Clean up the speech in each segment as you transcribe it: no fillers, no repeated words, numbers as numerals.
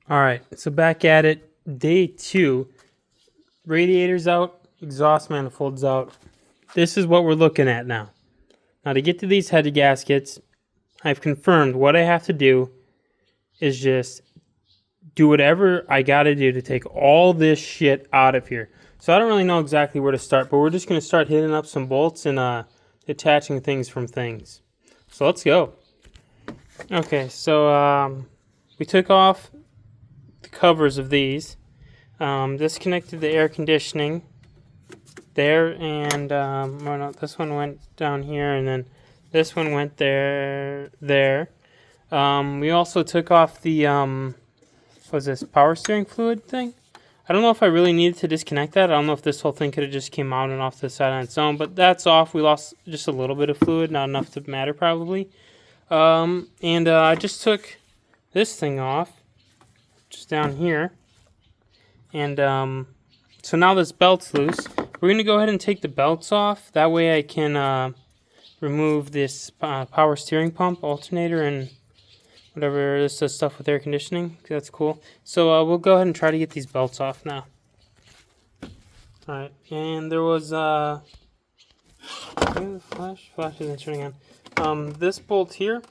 All right, so back at it, day 2. Radiator's out, exhaust manifold's out. This is what we're looking at now. Now to get to these head gaskets, I've confirmed what I have to do is just do whatever I gotta do to take all this shit out of here. So I don't really know exactly where to start, but we're just gonna start hitting up some bolts and detaching things from things. So let's go. Okay, so we took off the covers of these. Disconnected the air conditioning there, and well, no, this one went down here, and then this one went there. We also took off the what was this, power steering fluid thing? I don't know if I really needed to disconnect that. I don't know if this whole thing could have just came out and off to the side on its own, but that's off. We lost just a little bit of fluid, not enough to matter probably. I just took this thing off, just down here. And so now this belt's loose. We're going to go ahead and take the belts off. That way I can remove this power steering pump, alternator, and whatever this does stuff with air conditioning. That's cool. So we'll go ahead and try to get these belts off now. Alright, and there was flash isn't turning on. This bolt here,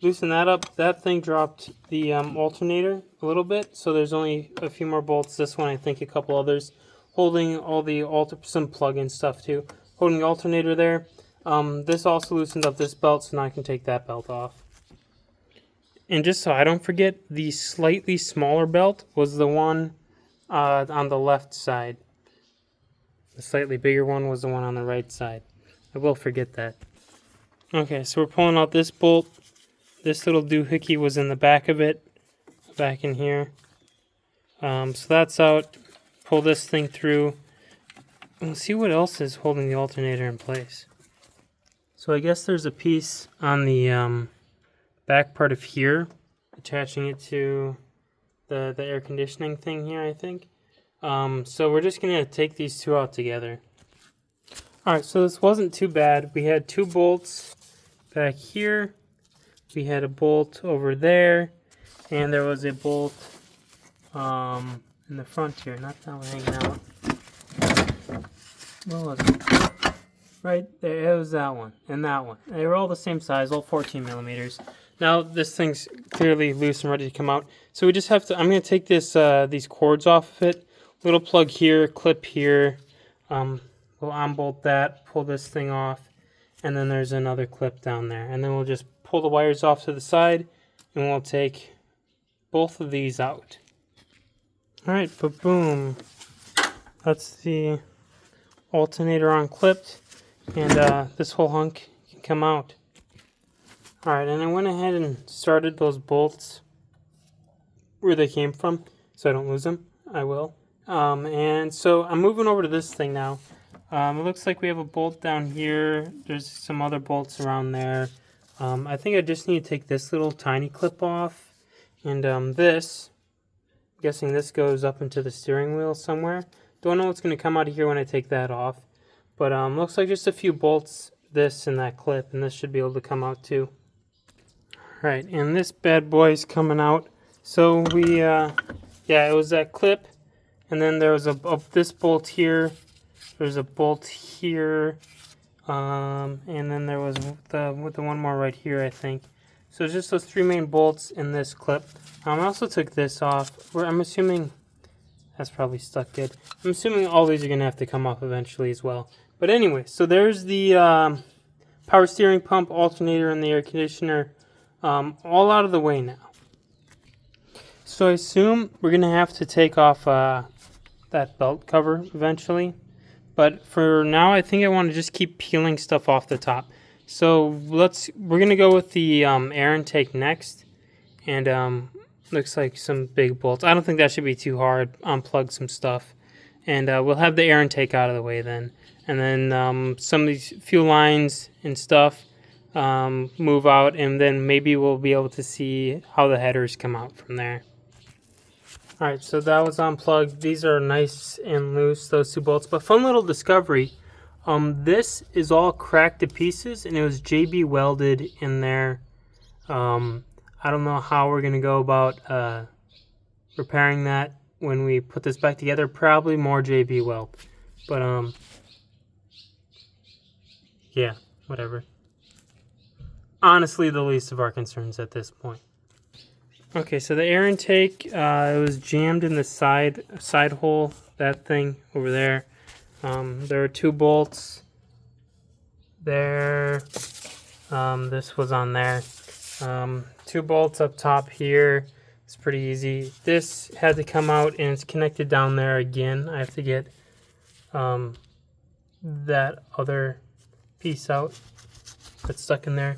loosen that up. That thing dropped the alternator a little bit, so there's only a few more bolts. This one, I think, a couple others, holding all the some plug-in stuff too, holding the alternator there. This also loosened up this belt, so now I can take that belt off. And just so I don't forget, the slightly smaller belt was the one on the left side. The slightly bigger one was the one on the right side. I will forget that. Okay, so we're pulling out this bolt. This little doohickey was in the back of it, back in here. So that's out. Pull this thing through. Let's see what else is holding the alternator in place. So I guess there's a piece on the back part of here, attaching it to the air conditioning thing here, I think. So we're just going to take these two out together. Alright, so this wasn't too bad. We had 2 bolts back here. We had a bolt over there. And there was a bolt in the front here. Not that one hanging out. Where was it? Right there. It was that one. And that one. They were all the same size, all 14 millimeters. Now this thing's clearly loose and ready to come out. So we just have to, I'm going to take this these cords off of it. Little plug here, clip here. We'll unbolt that, pull this thing off, and then there's another clip down there. And then we'll just pull the wires off to the side, and we'll take both of these out. Alright, but boom. That's the alternator unclipped, and this whole hunk can come out. Alright, and I went ahead and started those bolts where they came from, so I don't lose them. I will. And so I'm moving over to this thing now. It looks like we have a bolt down here. There's some other bolts around there. I think I just need to take this little tiny clip off. And this, I'm guessing this goes up into the steering wheel somewhere. Don't know what's going to come out of here when I take that off. But looks like just a few bolts, this and that clip. And this should be able to come out too. Alright, and this bad boy's coming out. So we, yeah, it was that clip. And then there was this bolt here. There's a bolt here, and then there was the one more right here, I think. So it's just those 3 main bolts in this clip. I also took this off. I'm assuming that's probably stuck good. I'm assuming all these are going to have to come off eventually as well. But anyway, so there's the power steering pump, alternator, and the air conditioner all out of the way now. So I assume we're going to have to take off that belt cover eventually. But for now, I think I want to just keep peeling stuff off the top. So we're going to go with the air intake next. And looks like some big bolts. I don't think that should be too hard. Unplug some stuff. And we'll have the air intake out of the way then. And then some of these fuel lines and stuff move out. And then maybe we'll be able to see how the headers come out from there. Alright, so that was unplugged. These are nice and loose, those 2 bolts. But fun little discovery. This is all cracked to pieces, and it was JB welded in there. I don't know how we're going to go about repairing that when we put this back together. Probably more JB weld. But, yeah, whatever. Honestly, the least of our concerns at this point. Okay, so the air intake, it was jammed in the side hole, that thing over there. There are 2 bolts there. This was on there. 2 bolts up top here. It's pretty easy. This had to come out and it's connected down there again. I have to get that other piece out that's stuck in there.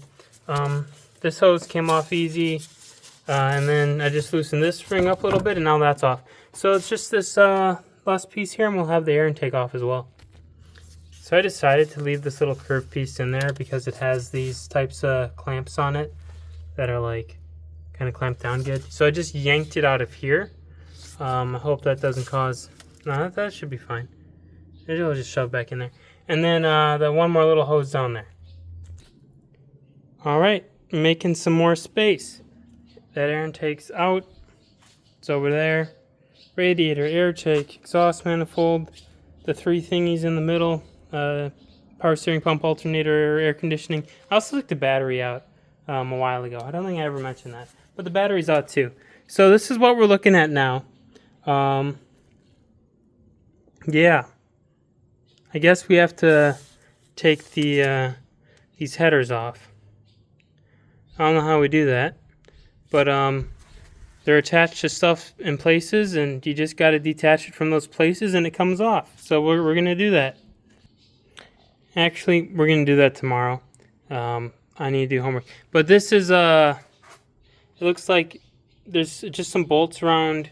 This hose came off easy. And then I just loosened this spring up a little bit, and now that's off. So it's just this last piece here, and we'll have the air intake off as well. So I decided to leave this little curved piece in there because it has these types of clamps on it that are like kind of clamped down good. So I just yanked it out of here. I hope that doesn't cause... No, that should be fine. It'll just shove back in there. And then the one more little hose down there. All right, making some more space. That air intake's out. It's over there. Radiator, air intake, exhaust manifold, the 3 thingies in the middle, power steering pump, alternator, air conditioning. I also took the battery out a while ago. I don't think I ever mentioned that. But the battery's out too. So this is what we're looking at now. Yeah. I guess we have to take the these headers off. I don't know how we do that. But they're attached to stuff in places, and you just got to detach it from those places, and it comes off. So we're going to do that. Actually, we're going to do that tomorrow. I need to do homework. But this is, it looks like there's just some bolts around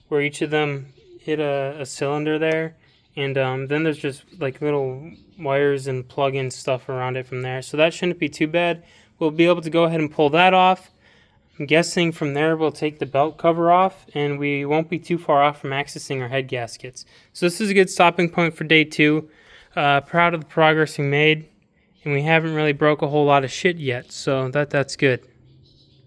where each of them hit a cylinder there. And then there's just like little wires and plug-in stuff around it from there. So that shouldn't be too bad. We'll be able to go ahead and pull that off. I'm guessing from there we'll take the belt cover off, and we won't be too far off from accessing our head gaskets. So this is a good stopping point for day 2. Proud of the progress we made, and we haven't really broke a whole lot of shit yet, so that's good.